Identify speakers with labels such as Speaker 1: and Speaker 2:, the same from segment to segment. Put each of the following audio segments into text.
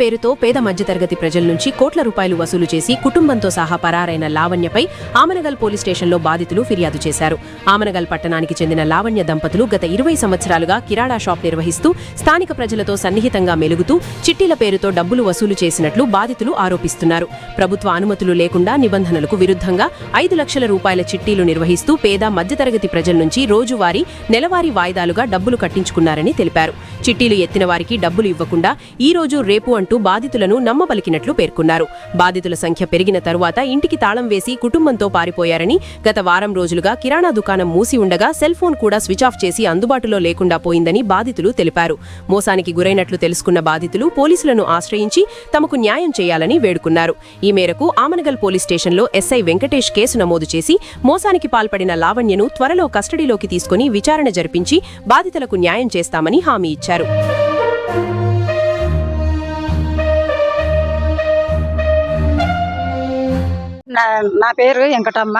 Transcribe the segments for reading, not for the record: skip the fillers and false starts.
Speaker 1: పేరుతో పేద మధ్యతరగతి ప్రజల నుంచి కోట్ల రూపాయలు వసూలు చేసి కుటుంబంతో సహా పరారైన లావణ్యపై ఆమనగల్ పోలీస్ స్టేషన్లో బాధితులు ఫిర్యాదు చేశారు. ఆమనగల్ పట్టణానికి చెందిన లావణ్య దంపతులు గత 20 సంవత్సరాలుగా కిరాణా షాప్ నిర్వహిస్తూ స్థానిక ప్రజలతో సన్నిహితంగా మెలుగుతూ చిట్టీల పేరుతో డబ్బులు వసూలు చేసినట్లు బాధితులు ఆరోపిస్తున్నారు. ప్రభుత్వ అనుమతులు లేకుండా నిబంధనలకు విరుద్ధంగా 5 లక్షల రూపాయల చిట్టీలు నిర్వహిస్తూ పేద మధ్యతరగతి ప్రజల నుంచి రోజువారీ నెలవారీ వాయిదాలుగా డబ్బులు కట్టించుకున్నారని తెలిపారు. చిట్టీలు ఎత్తిన వారికి డబ్బులు ఇవ్వకుండా ఈ రోజు రేపు అంటూ బాధితులను నమ్మబలికినట్లు పేర్కొన్నారు. బాధితుల సంఖ్య పెరిగిన తరువాత ఇంటికి తాళం వేసి కుటుంబంతో పారిపోయారని, గత వారం రోజులుగా కిరాణా దుకాణం మూసి ఉండగా సెల్ ఫోన్ కూడా స్విచ్ ఆఫ్ చేసి అందుబాటులో లేకుండా పోయిందని బాధితులు తెలిపారు. మోసానికి గురైనట్లు తెలుసుకున్న బాధితులు పోలీసులను ఆశ్రయించి తమకు న్యాయం చేయాలని వేడుకున్నారు. ఈ మేరకు ఆమనగల్ పోలీస్ స్టేషన్లో ఎస్ఐ వెంకటేష్ కేసు నమోదు చేసి మోసానికి పాల్పడిన లావణ్యను త్వరలో కస్టడీలోకి తీసుకుని విచారణ జరిపించి బాధితులకు న్యాయం చేస్తామని హామీ ఇచ్చారు.
Speaker 2: నా పేరు వెంకటమ్మ.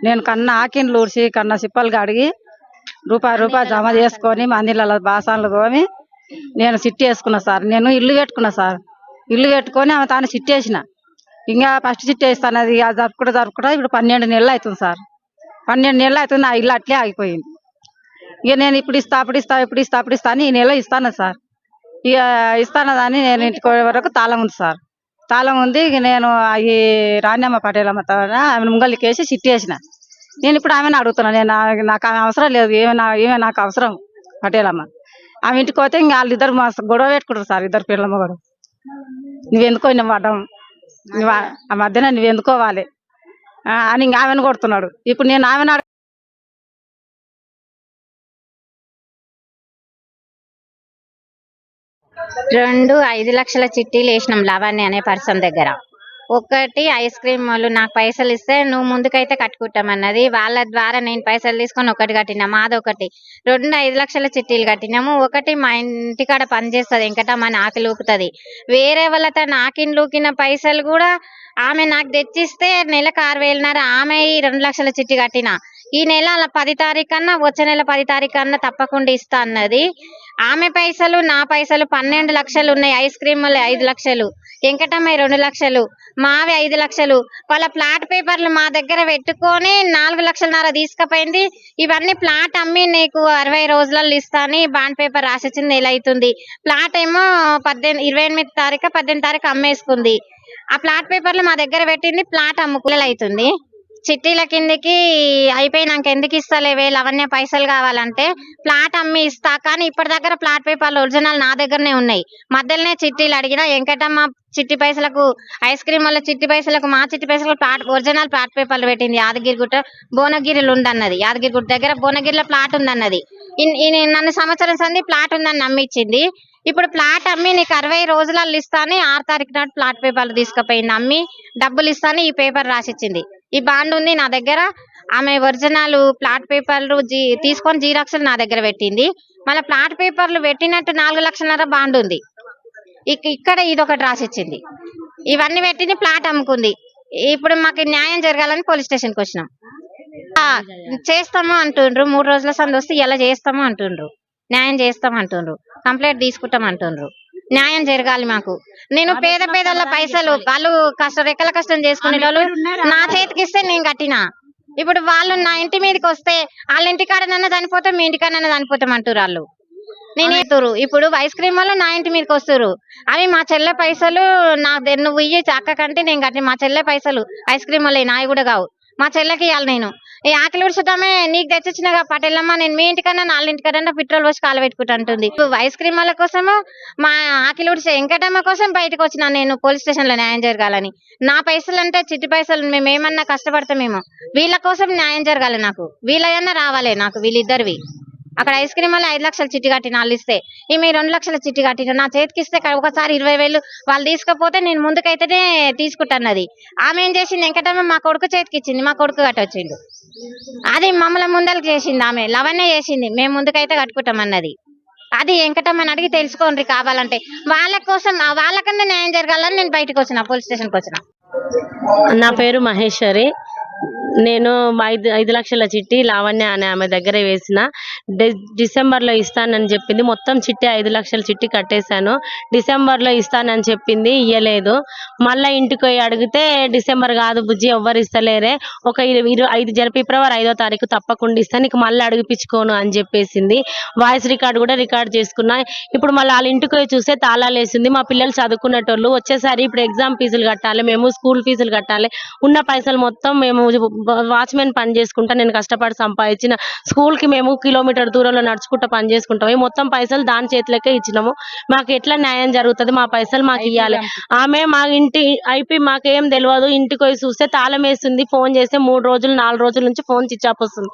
Speaker 2: నేను కన్నా ఆకిన్లు ఊడ్చి కన్నా సిప్పలు కడిగి రూపాయి జమ చేసుకొని మందిళ్ళ బాసాన్లు తోమి నేను సిట్టి వేసుకున్నా సార్. నేను ఇల్లు కట్టుకున్నా సార్. ఇల్లు కట్టుకొని ఆమె తాను సిట్టి వేసిన. ఇంకా ఫస్ట్ సిట్టి వేస్తాను, అది జరుపుకుంటా ఇప్పుడు 12 నెలలు అవుతుంది సార్. 12 నెలలు అవుతుంది, నా ఇల్లు అట్లే ఆగిపోయింది. ఇక నేను ఇప్పుడు ఇస్తా అని ఈ నెల ఇస్తాను సార్. ఇక ఇస్తానదని నేను ఇంటికి వరకు తాళం ఉంది సార్. తాళం ఉంది. ఇక నేను ఈ రాణ్యమ్మ పటేలమ్మ ఆమె ముంగళ్ళకి వేసి సిట్టి వేసిన. నేను ఇప్పుడు ఆమెను అడుగుతున్నాను. నాకు ఆమె అవసరం లేదు, ఏమే నాకు అవసరం పటేలమ్మ. ఆమె ఇంటికి పోతే ఇంకా వాళ్ళిద్దరు గొడవ పెట్టుకుంటారు సార్. ఇద్దరు పిల్లమ్మ గొడవ. నువ్వెందుకో పడ్డం, ఆ మధ్యన నువ్వెందుకోవాలి అని ఇంకా ఆమెను కొడుతున్నాడు. ఇప్పుడు నేను ఆమెను
Speaker 3: 5 లక్షల చిట్టీలు వేసినాం లావణ్య అనే పర్సన్ దగ్గర. ఒకటి ఐస్ క్రీమ్ వాళ్ళు నాకు పైసలు ఇస్తే నువ్వు ముందుకైతే కట్టుకుంటామన్నది. వాళ్ళ ద్వారా నేను పైసలు తీసుకొని ఒకటి కట్టినాము, అదొకటి. 5 లక్షల చిట్టీలు కట్టినాము. ఒకటి మా ఇంటికాడ పనిచేస్తుంది వెంకటమ్మ, ఆకి లూకుతుంది. వేరే వాళ్ళతో నాకిని లూకిన పైసలు కూడా ఆమె నాకు తెచ్చిస్తే నెలకు 6,500 ఆమె 2 లక్షల చిట్టి కట్టిన. ఈ నెల 10 తారీఖు కన్నా వచ్చే నెల 10 తారీఖు కన్నా తప్పకుండా ఇస్తా అన్నది. ఆమె పైసలు నా పైసలు 12 లక్షలు ఉన్నాయి. ఐస్ క్రీమ్ 5 లక్షలు, వెంకటమ్మ 2 లక్షలు, మావి 5 లక్షలు. వాళ్ళ ప్లాట్ పేపర్లు మా దగ్గర పెట్టుకొని 4 లక్షలన్నర తీసుకుపోయింది. ఇవన్నీ ప్లాట్ అమ్మి నీకు 60 రోజులలో ఇస్తా అని బాండ్ పేపర్ రాసిచ్చింది. నెల అవుతుంది. ప్లాట్ ఏమో 28 తారీఖు 18 తారీఖు అమ్మేసుకుంది. ఆ ప్లాట్ పేపర్లు మా దగ్గర పెట్టింది. ప్లాట్ అమ్ముకునేలా అవుతుంది. చిట్టీల కిందకి అయిపోయినాక ఎందుకు ఇస్తలేవే లావణ్య పైసలు కావాలంటే, ప్లాట్ అమ్మి ఇస్తా కానీ ఇప్పటి దగ్గర ప్లాట్ పేపర్లు ఒరిజినల్ నా దగ్గరనే ఉన్నాయి. మధ్యలోనే చిట్టీలు అడిగినా వెంకటమ్మ చిట్టి పైసలకు, ఐస్ క్రీమ్ వల్ల చిట్టి పైసలకు, మా చిట్టి పైసలకు ఒరిజినల్ ప్లాట్ పేపర్లు పెట్టింది. యాదగిరిగుట్ట భువనగిరిలో ఉందన్నది. యాదగిరిగుట్ట దగ్గర భువనగిరిలో ప్లాట్ ఉందన్నది. నన్ను సంవత్సరం సంది ప్లాట్ ఉందని నమ్మిచ్చింది. ఇప్పుడు ప్లాట్ అమ్మి నీకు 60 రోజులలో ఇస్తాను 6 తారీఖు నాడు ప్లాట్ పేపర్లు తీసుకుపోయింది. అమ్మి డబ్బులు ఇస్తాను ఈ పేపర్ రాసిచ్చింది. ఈ బాండ్ ఉంది నా దగ్గర. ఆమె ఒరిజినల్ ప్లాట్ పేపర్లు తీసుకొని జీరాక్స్లు నా దగ్గర పెట్టింది. మళ్ళీ ప్లాట్ పేపర్లు పెట్టినట్టు 4 లక్షలన్నర బాండ్ ఉంది. ఇక్కడ ఇదొకటి రాసిచ్చింది. ఇవన్నీ పెట్టింది, ప్లాట్ అమ్ముకుంది. ఇప్పుడు మాకు న్యాయం జరగాలని పోలీస్ స్టేషన్కి వచ్చినాం. చేస్తాము అంటుండ్రు. 3 రోజుల సంది వస్తే ఇలా చేస్తాము అంటుండ్రు. న్యాయం చేస్తాం అంటుండ్రు. కంప్లైంట్ తీసుకుంటాం అంటుండ్రు. న్యాయం జరగాలి మాకు. నేను పేదల పైసలు వాళ్ళు రెక్కల కష్టం చేసుకునే వాళ్ళు నా చేతికి ఇస్తే నేను కట్టినా. ఇప్పుడు వాళ్ళు నా ఇంటి మీదకి వస్తే వాళ్ళ ఇంటికాడనన్నా చనిపోతాం, మీ ఇంటికాడనన్నా చనిపోతాం అంటారు వాళ్ళు. నేనేతురు ఇప్పుడు ఐస్ క్రీమ్ వల్ల నా ఇంటి మీదకి వస్తారు. అవి మా చెల్లె పైసలు. నువ్వు ఇయ్యి అక్క కంటే నేను కట్టి మా చెల్లె పైసలు ఐస్ క్రీమ్ వల్ల నాయి కూడా కావు. మా చెల్లెకి ఇవ్వాలి. నేను ఈ ఆకలి ఉడుచుతామే నీకు తెచ్చిచ్చిన పటేలమ్మ, నేను మీ ఇంటికన్నా 4 ఇంటికన్నా పెట్రోల్ పోసి కాలు పెట్టుకుంటా అంటుంది. ఐస్ క్రీమ్ వాళ్ళ కోసము మా ఆకలి ఉడిచే వెంకటమ్మ కోసం బయటకు వచ్చినా నేను పోలీస్ స్టేషన్ లో న్యాయం జరగాలని. నా పైసలు అంటే చిట్టి పైసలు, మేమేమన్నా కష్టపడతామేమో. వీళ్ళ కోసం న్యాయం జరగాలి నాకు. వీళ్ళయన్నా రావాలి నాకు. వీళ్ళిద్దరివి అక్కడ ఐస్ క్రీమ్ వల్ల 5 లక్షల చిట్టి కట్టిన వాళ్ళు ఇస్తే, ఈమె 2 లక్షల చిట్టి కట్టిన. నా చేతికి ఇస్తే ఒకసారి 20,000 వాళ్ళు తీసుకపోతే నేను ముందుకైతేనే తీసుకుంటున్నది. ఆమె ఏం చేసింది, వెంకటమ్మ మా కొడుకు చేతికి ఇచ్చింది. మా కొడుకు కట్టొచ్చిండు. అది మమ్మల్ని ముందలకు చేసింది. ఆమె లవన్నే చేసింది. మేము ముందుకైతే కట్టుకుంటామన్నది. అది వెంకటమ్మని అడిగి తెలుసుకోండి కావాలంటే. వాళ్ళ కోసం వాళ్ళకన్నా న్యాయం జరగాలని నేను బయటకు వచ్చిన, పోలీస్ స్టేషన్కి వచ్చిన.
Speaker 4: నా పేరు మహేశ్వరి. నేను 5 లక్షల చిట్టి లావణ్య అనే ఆమె దగ్గర వేసిన. డిసెంబర్లో ఇస్తానని చెప్పింది. మొత్తం చిట్టి 5 లక్షల చిట్టి కట్టేశాను. డిసెంబర్లో ఇస్తానని చెప్పింది, ఇయ్యలేదు. మళ్ళీ ఇంటికి పోయి అడిగితే డిసెంబర్ కాదు బుజ్జి, ఎవ్వరు ఇస్తలేరే, ఒక 5 ఫిబ్రవరి 5వ తారీఖు తప్పకుండా ఇస్తాను, నీకు మళ్ళీ అడిగిపించుకోను అని చెప్పేసింది. వాయిస్ రికార్డు కూడా రికార్డ్ చేసుకున్నా. ఇప్పుడు మళ్ళీ వాళ్ళ ఇంటికి పోయి చూస్తే తాళాలు వేసింది. మా పిల్లలు చదువుకునేటోళ్ళు వచ్చేసారి ఇప్పుడు ఎగ్జామ్ ఫీజులు కట్టాలి, మేము స్కూల్ ఫీజులు కట్టాలి. ఉన్న పైసలు మొత్తం మేము వాచ్మెన్ పని చేసుకుంటా, నేను కష్టపడి సంపాదించిన స్కూల్కి మేము కిలోమీటర్ దూరంలో నడుచుకుంటా పని చేసుకుంటాం. ఈ మొత్తం పైసలు దాని చేతులకే ఇచ్చినాము. మాకు ఎట్లా న్యాయం జరుగుతుంది? మా పైసలు మాకు ఇవ్వాలి. ఆమె మా ఇంటి అయిపోయి మాకేం తెలియదు. ఇంటికి పోయి చూస్తే తాళం వేస్తుంది. ఫోన్ చేస్తే 3 రోజులు 4 రోజుల నుంచి ఫోన్ స్విచ్ ఆఫ్ వస్తుంది.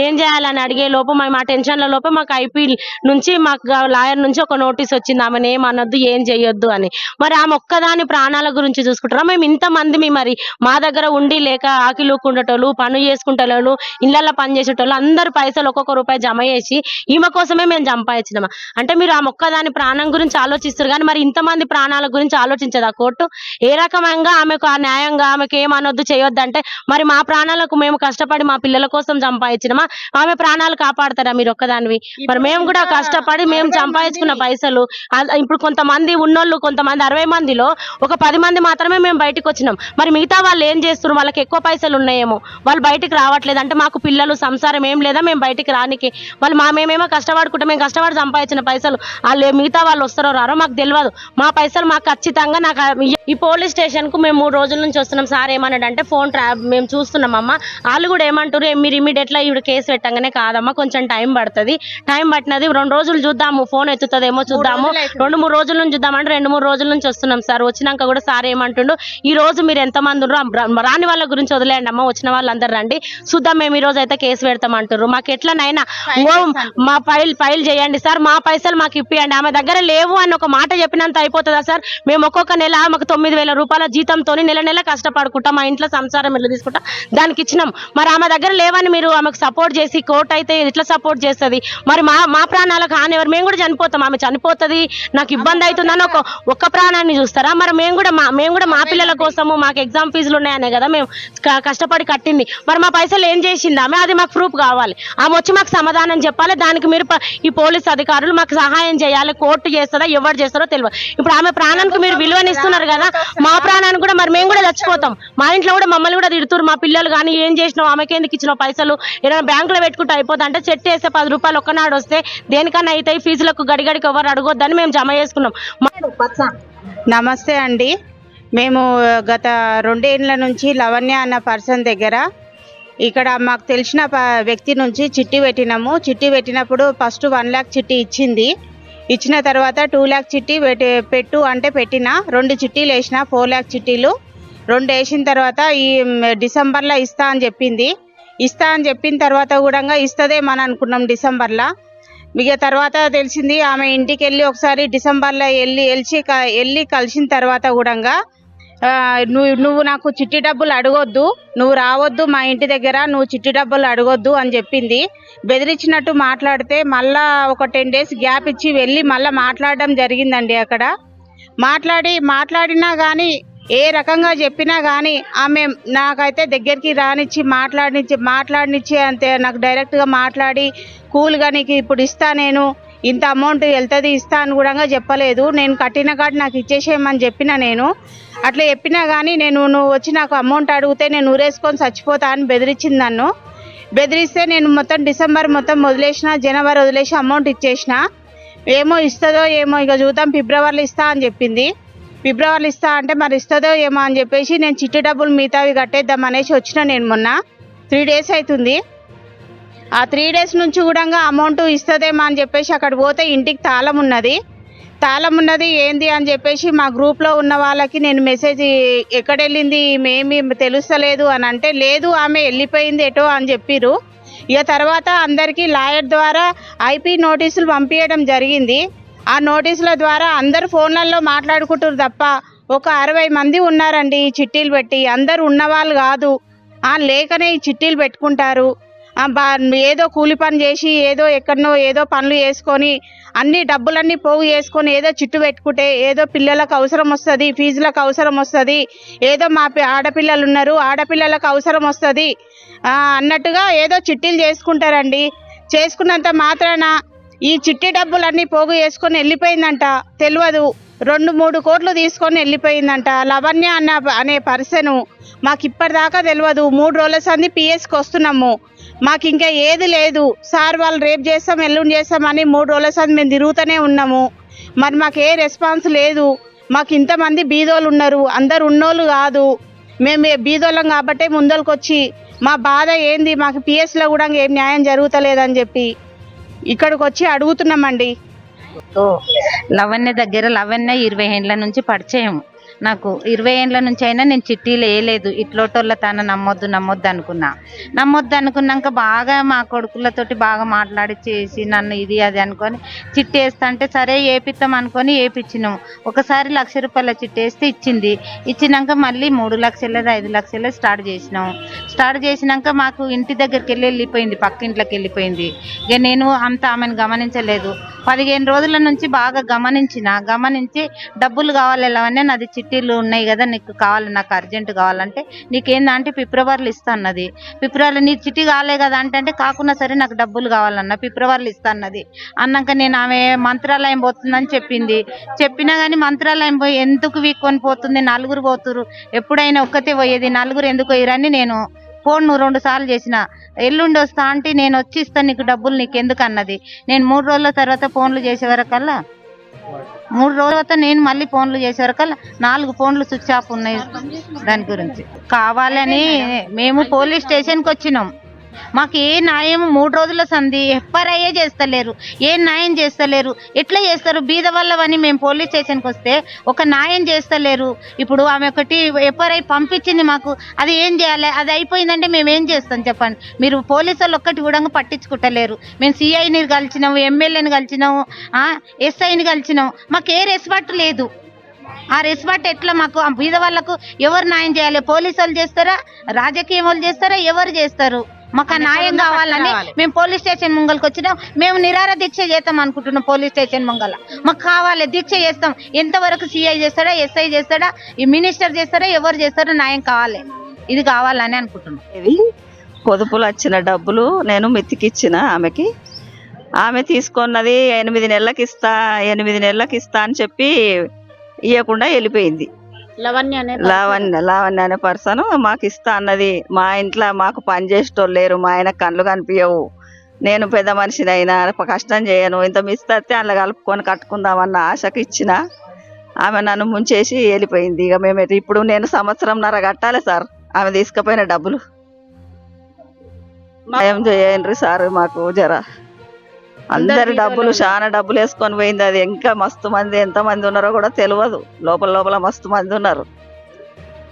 Speaker 4: ఏం చేయాలని అడిగే లోపు మా టెన్షన్ల లోపే మాకు ఐపీ నుంచి మాకు లాయర్ నుంచి ఒక నోటీస్ వచ్చింది, ఆమెను ఏమనొద్దు ఏం చేయొద్దు అని. మరి ఆమె ఒక్కదాని ప్రాణాల గురించి చూసుకుంటారా? మేము ఇంతమంది మరి మా దగ్గర ఉండి లేక ఆకిలుకుండేటోళ్ళు, పని చేసుకుంటేటోళ్ళు, ఇళ్లలో పని చేసేటోళ్ళు అందరు పైసలు ఒక్కొక్క రూపాయి జమ చేసి ఈమె కోసమే మేము సంపాదించినామా? అంటే మీరు ఆ ఒక్కదాని ప్రాణం గురించి ఆలోచిస్తారు కానీ మరి ఇంతమంది ప్రాణాల గురించి ఆలోచించదా కోర్టు? ఏ రకంగా ఆమెకు ఆ న్యాయంగా ఆమెకు ఏమనొద్దు చేయొద్దు అంటే మరి మా ప్రాణాలకు మేము కష్టపడి మా పిల్లల కోసం సంపాదించినామా? ఆమె ప్రాణాలు కాపాడతారా మీరు ఒక్కదానివి? మరి మేము కూడా కష్టపడి మేము సంపాదించుకున్న పైసలు ఇప్పుడు కొంతమంది ఉన్నోళ్ళు, కొంతమంది 60 మందిలో ఒక 10 మంది మాత్రమే మేము బయటకు వచ్చినాం. మరి మిగతా వాళ్ళు ఏం చేస్తున్నారు? వాళ్ళకి ఎక్కువ పైసలు ఉన్నాయేమో, వాళ్ళు బయటికి రావట్లేదు. అంటే మాకు పిల్లలు సంసారం ఏం లేదా మేము బయటికి రానికి? వాళ్ళు మేమేమో కష్టపడుకుంటాం, మేము కష్టపడి సంపాదించిన పైసలు వాళ్ళు మిగతా వాళ్ళు వస్తారో రారో మాకు తెలియదు. మా పైసలు మాకు ఖచ్చితంగా నాకు ఈ పోలీస్ స్టేషన్ కు మేము 3 రోజుల నుంచి వస్తున్నాం. సార్ ఏమన్నాడంటే ఫోన్ మేము చూస్తున్నామమ్మ, వాళ్ళు కూడా ఏమంటారు మీరు ఇమీడియట్ గా ఇప్పుడు కేసు పెట్టంగానే కాదమ్మా, కొంచెం టైం పడుతుంది, టైం పట్టినది 2 రోజులు చూద్దాము, ఫోన్ ఎత్తుతుందేమో చూద్దాము, 2-3 రోజుల నుంచి చూద్దామంటే 2-3 రోజుల నుంచి వస్తున్నాం సార్. వచ్చినాక కూడా సార్ ఏమంటుండు, ఈ రోజు మీరు ఎంతమంది రాని వాళ్ళ గురించి వదిలేయండి అమ్మ, వచ్చిన వాళ్ళందరూ రండి చూద్దాం, మేము ఈ రోజు అయితే కేసు పెడతామంటారు. మాకు ఎట్లనైనా మా ఫైల్ చేయండి సార్, మా పైసలు మాకు ఇప్పియండి. ఆమె దగ్గర లేవు అని ఒక మాట చెప్పినంత అయిపోతుందా సార్? మేము ఒక్కొక్క నెల మాకు 9,000 రూపాయల జీతంతో నెల కష్టపడుకుంటాం, మా ఇంట్లో సంసారం ఎట్లా తీసుకుంటాం, దానికి ఇచ్చినాం. మరి ఆమె దగ్గర లేవని మీరు ఆమెకు సపోర్ట్ చేసి కోర్టు అయితే ఎట్లా సపోర్ట్ చేస్తుంది? మరి మా ప్రాణాలకు హానివారు, మేము కూడా చనిపోతాం, ఆమె చనిపోతుంది నాకు ఇబ్బంది అవుతుందని ఒక్క ప్రాణాన్ని చూస్తారా? మరి మేము కూడా మా పిల్లల కోసము మాకు ఎగ్జామ్ ఫీజులు ఉన్నాయనే కదా మేము కష్టపడి కట్టింది. మరి మా పైసలు ఏం చేసింది ఆమె? అది మాకు ప్రూఫ్ కావాలి. ఆమె వచ్చి మాకు సమాధానం చెప్పాలి. దానికి మీరు ఈ పోలీస్ అధికారులు మాకు సహాయం చేయాలి. కోర్టు చేస్తారా ఎవరు చేస్తారో తెలియదు. ఇప్పుడు ఆమె ప్రాణానికి మీరు విలువనిస్తున్నారు కదా, మా ప్రాణానికి కూడా మరి మేము కూడా చచ్చిపోతాం. మా ఇంట్లో కూడా మమ్మల్ని కూడా తిడుతున్నారు మా పిల్లలు. కానీ ఏం చేసినావు, ఆమెకి ఎందుకు ఇచ్చినావు పైసలు, ఏదైనా బ్యాంకులో పెట్టుకుంటే అయిపోతుంది అంటే చెట్టు వేస్తే 10 రూపాయలు ఒక్కనాడు వస్తే దేనికన్నా అయితే ఫీజులకు గడిగడికి ఎవరు అడగొద్దని మేము జమ చేసుకున్నాం.
Speaker 5: నమస్తే అండి. మేము గత 2 ఏళ్ల నుంచి లవణ్య అన్న పర్సన్ దగ్గర ఇక్కడ మాకు తెలిసిన వ్యక్తి నుంచి చిట్టి పెట్టినాము. చిట్టి పెట్టినప్పుడు ఫస్ట్ 1 lakh చిట్టి ఇచ్చింది. ఇచ్చిన తర్వాత 2 lakh చిట్టి పెట్టు అంటే పెట్టిన 2 చిట్టీలు వేసిన 4 lakh చిట్టీలు 2 వేసిన తర్వాత ఈ డిసెంబర్లో ఇస్తా అని చెప్పింది. ఇస్తా అని చెప్పిన తర్వాత కూడా ఇస్తుందేమని అనుకున్నాం డిసెంబర్లో. ఇక తర్వాత తెలిసింది ఆమె ఇంటికి వెళ్ళి ఒకసారి డిసెంబర్లో వెళ్ళి కలిసిన తర్వాత కూడా నువ్వు నాకు చిట్టి డబ్బులు అడగొద్దు, నువ్వు రావద్దు మా ఇంటి దగ్గర, నువ్వు చిట్టి డబ్బులు అడగొద్దు అని చెప్పింది. బెదిరించినట్టు మాట్లాడితే మళ్ళా ఒక 10 days గ్యాప్ ఇచ్చి వెళ్ళి మళ్ళీ మాట్లాడడం జరిగిందండి. అక్కడ మాట్లాడినా కానీ ఏ రకంగా చెప్పినా కానీ ఆమె నాకైతే దగ్గరికి రానిచ్చి మాట్లాడినిచ్చి అంతే నాకు డైరెక్ట్గా మాట్లాడి కూల్గా నీకు ఇప్పుడు ఇస్తా, నేను ఇంత అమౌంట్ వెళ్తుంది ఇస్తా అని కూడా చెప్పలేదు. నేను కట్టిన కాడ నాకు ఇచ్చేసేయమని చెప్పిన. నేను అట్లా చెప్పినా కానీ నువ్వు వచ్చి నాకు అమౌంట్ అడిగితే నేను ఊరేసుకొని చచ్చిపోతా అని బెదిరించింది నన్ను. బెదిరిస్తే నేను మొత్తం డిసెంబర్ మొత్తం వదిలేసిన, జనవరి వదిలేసి అమౌంట్ ఇచ్చేసిన. ఏమో ఇస్తుందో ఏమో ఇక చూద్దాం, ఫిబ్రవరిలో ఇస్తా అని చెప్పింది. ఫిబ్రవరిలో ఇస్తా అంటే మరి ఇస్తుందో ఏమో అని చెప్పేసి నేను చిట్టి డబ్బులు మిగతావి కట్టేద్దాం అనేసి వచ్చిన. నేను మొన్న 3 days అవుతుంది. ఆ 3 days నుంచి కూడా అమౌంట్ ఇస్తుందేమో అని చెప్పేసి అక్కడ పోతే ఇంటికి తాళం ఉన్నది ఏంది అని చెప్పేసి మా గ్రూప్లో ఉన్న వాళ్ళకి నేను మెసేజ్ ఎక్కడ వెళ్ళింది మేమీ తెలుస్తలేదు అని అంటే లేదు ఆమె వెళ్ళిపోయింది ఎటో అని చెప్పిర్రు. ఇక తర్వాత అందరికీ లాయర్ ద్వారా ఐపీ నోటీసులు పంపించడం జరిగింది. ఆ నోటీసుల ద్వారా అందరు ఫోన్లలో మాట్లాడుకుంటారు తప్ప ఒక 60 మంది ఉన్నారండి ఈ చిట్టీలు పెట్టి. అందరు ఉన్నవాళ్ళు కాదు, లేకనే ఈ చిట్టీలు పెట్టుకుంటారు. ఏదో కూలి పని చేసి ఏదో ఎక్కడనో ఏదో పనులు చేసుకొని అన్ని డబ్బులన్నీ పోగు చేసుకొని ఏదో చిట్టు పెట్టుకుంటే ఏదో పిల్లలకు అవసరం వస్తుంది, ఫీజులకు అవసరం వస్తుంది, ఏదో మా ఆడపిల్లలు ఉన్నారు ఆడపిల్లలకు అవసరం వస్తుంది అన్నట్టుగా ఏదో చిట్టీలు చేసుకుంటారండి. చేసుకున్నంత మాత్రాన ఈ చిట్టి డబ్బులన్నీ పోగు చేసుకొని వెళ్ళిపోయిందంట. తెలియదు 2-3 కోట్లు తీసుకొని వెళ్ళిపోయిందంట. లవణ్య అనే పర్సన్ మాకు ఇప్పటిదాకా తెలియదు. 3 రోజుల సంది పిఎస్కి వస్తున్నాము, మాకు ఇంకా ఏది లేదు. సార్ వాళ్ళు రేపు చేస్తాం ఎల్లుండి చేస్తామని 3 రోజుల సంది మేము తిరుగుతూనే ఉన్నాము. మరి మాకు ఏ రెస్పాన్స్ లేదు. మాకు ఇంతమంది బీదోళ్ళు ఉన్నారు, అందరు ఉన్నోళ్ళు కాదు. మేము బీదోళ్ళం కాబట్టే ముందరికి వచ్చి మా బాధ ఏంది, మాకు పిఎస్లో కూడా ఏం న్యాయం జరుగుతలేదని చెప్పి ఇక్కడికి వచ్చి అడుగుతున్నామండి.
Speaker 6: లవణ్య దగ్గర 20 ఏండ్ల నుంచి పరిచయం. నాకు 20 ఏండ్ల నుంచి అయినా నేను చిట్టీలు వేయలేదు. ఇట్లోటోళ్ళ తన నమ్మొద్దు అనుకున్నాక బాగా మా కొడుకులతోటి బాగా మాట్లాడి చేసి నన్ను ఇది అది అనుకొని చిట్టి వేస్తా అంటే సరే వేపిస్తాం అనుకొని వేపించినాం. ఒకసారి 1,00,000 రూపాయల చిట్టి వేస్తే ఇచ్చింది. ఇచ్చినాక మళ్ళీ 3 లక్షలు 5 లక్షలు స్టార్ట్ చేసినాక మాకు ఇంటి దగ్గరికి వెళ్ళిపోయింది, పక్క ఇంట్లోకి వెళ్ళిపోయింది. ఇక నేను అంత ఆమెను గమనించలేదు. 15 రోజుల నుంచి బాగా గమనించి డబ్బులు కావాలి లవణ్య, నాది చిట్టీలు ఉన్నాయి కదా, నీకు కావాలి, నాకు అర్జెంట్ కావాలంటే నీకేందంటే ఫిబ్రవరిలో ఇస్తా అన్నది. ఫిబ్రవరిలో నీ చిట్టి కాలే కదా అంటే కాకుండా సరే నాకు డబ్బులు కావాలన్న ఫిబ్రవరిలో ఇస్తా అన్నది. అన్నాక నేను ఆమె మంత్రాలయం పోతుందని చెప్పినా కానీ మంత్రాలయం పోయి ఎందుకు వీక్కొని పోతుంది, 4 పోతురు, ఎప్పుడైనా ఒక్కతే పోయేది, 4 ఎందుకు పోయిరని నేను ఫోన్ 2 సార్లు చేసిన. ఎల్లుండి వస్తా అంటే నేను వచ్చి ఇస్తాను నీకు డబ్బులు, నీకు ఎందుకు అన్నది. నేను 3 రోజుల తర్వాత ఫోన్లు చేసే వరకల్లా 3 రోజుల తర్వాత నేను మళ్ళీ ఫోన్లు చేసే వరకల్లా 4 ఫోన్లు స్విచ్ ఆఫ్ ఉన్నాయి. దాని గురించి కావాలని మేము పోలీస్ స్టేషన్కి వచ్చినాం. మాకు ఏ న్యాయం 3 రోజుల సంధి ఎఫ్ఐఆర్ చేస్తలేరు, ఏ న్యాయం చేస్తలేరు. ఎట్లా చేస్తారు బీద వాళ్ళవని మేము పోలీస్ స్టేషన్కి వస్తే ఒక న్యాయం చేస్తలేరు. ఇప్పుడు ఆమె ఒకటి ఎఫ్ఐఆర్ పంపించింది మాకు, అది ఏం చేయాలి, అది అయిపోయిందంటే మేము ఏం చేస్తాం చెప్పండి. మీరు పోలీసు వాళ్ళు ఒక్కటి కూడా పట్టించుకుంటలేరు. మేము సిఐని కలిసినాము, ఎమ్మెల్యేని కలిసినాము, ఎస్ఐని కలిసినాము, మాకు ఏ రెస్పాట్ లేదు. ఆ రెస్పాట్ ఎట్లా మాకు బీద వాళ్ళకు ఎవరు న్యాయం చేయాలి? పోలీసు వాళ్ళు చేస్తారా, రాజకీయం వాళ్ళు చేస్తారా, ఎవరు చేస్తారు? మాకు ఆ న్యాయం కావాలని మేము పోలీస్ స్టేషన్ ముంగల్కి వచ్చినాం. మేము నిరార దీక్ష చేస్తాం అనుకుంటున్నాం. పోలీస్ స్టేషన్ ముంగల మాకు కావాలి, దీక్ష చేస్తాం. ఎంతవరకు సిఐ చేస్తాడా, ఎస్ఐ చేస్తాడా, ఈ మినిస్టర్ చేస్తారా, ఎవరు చేస్తారో న్యాయం కావాలి, ఇది కావాలని అనుకుంటున్నాం.
Speaker 7: ఇవి పొదుపులు వచ్చిన డబ్బులు నేను మెత్తికిచ్చిన ఆమెకి. ఆమె తీసుకున్నది 8 నెలలకు ఇస్తా అని చెప్పి ఇవ్వకుండా వెళ్ళిపోయింది. లావణ్య అనే పర్సన్ మాకు ఇస్తా అన్నది. మా ఇంట్లో మాకు పని చేసేటోళ్ళు లేరు, మా ఆయన కళ్ళు కనిపించవు, నేను పెద్ద మనిషిని అయినా కష్టం చేయను, ఇంత మిస్తే అందులో కలుపుకొని కట్టుకుందామన్న ఆశకు ఇచ్చిన. ఆమె నన్ను ముంచేసి వెళ్ళిపోయింది. ఇక మేము ఇప్పుడు నేను 1.5 కట్టాలి సార్ ఆమె తీసుకుపోయిన డబ్బులు. ఏం చేయండి సార్, మాకు జర అందరి డబ్బులు చాలా డబ్బులు వేసుకొని పోయింది. అది ఇంకా మస్తు మంది, ఎంతమంది ఉన్నారో కూడా తెలియదు. లోపల మస్తు మంది ఉన్నారు.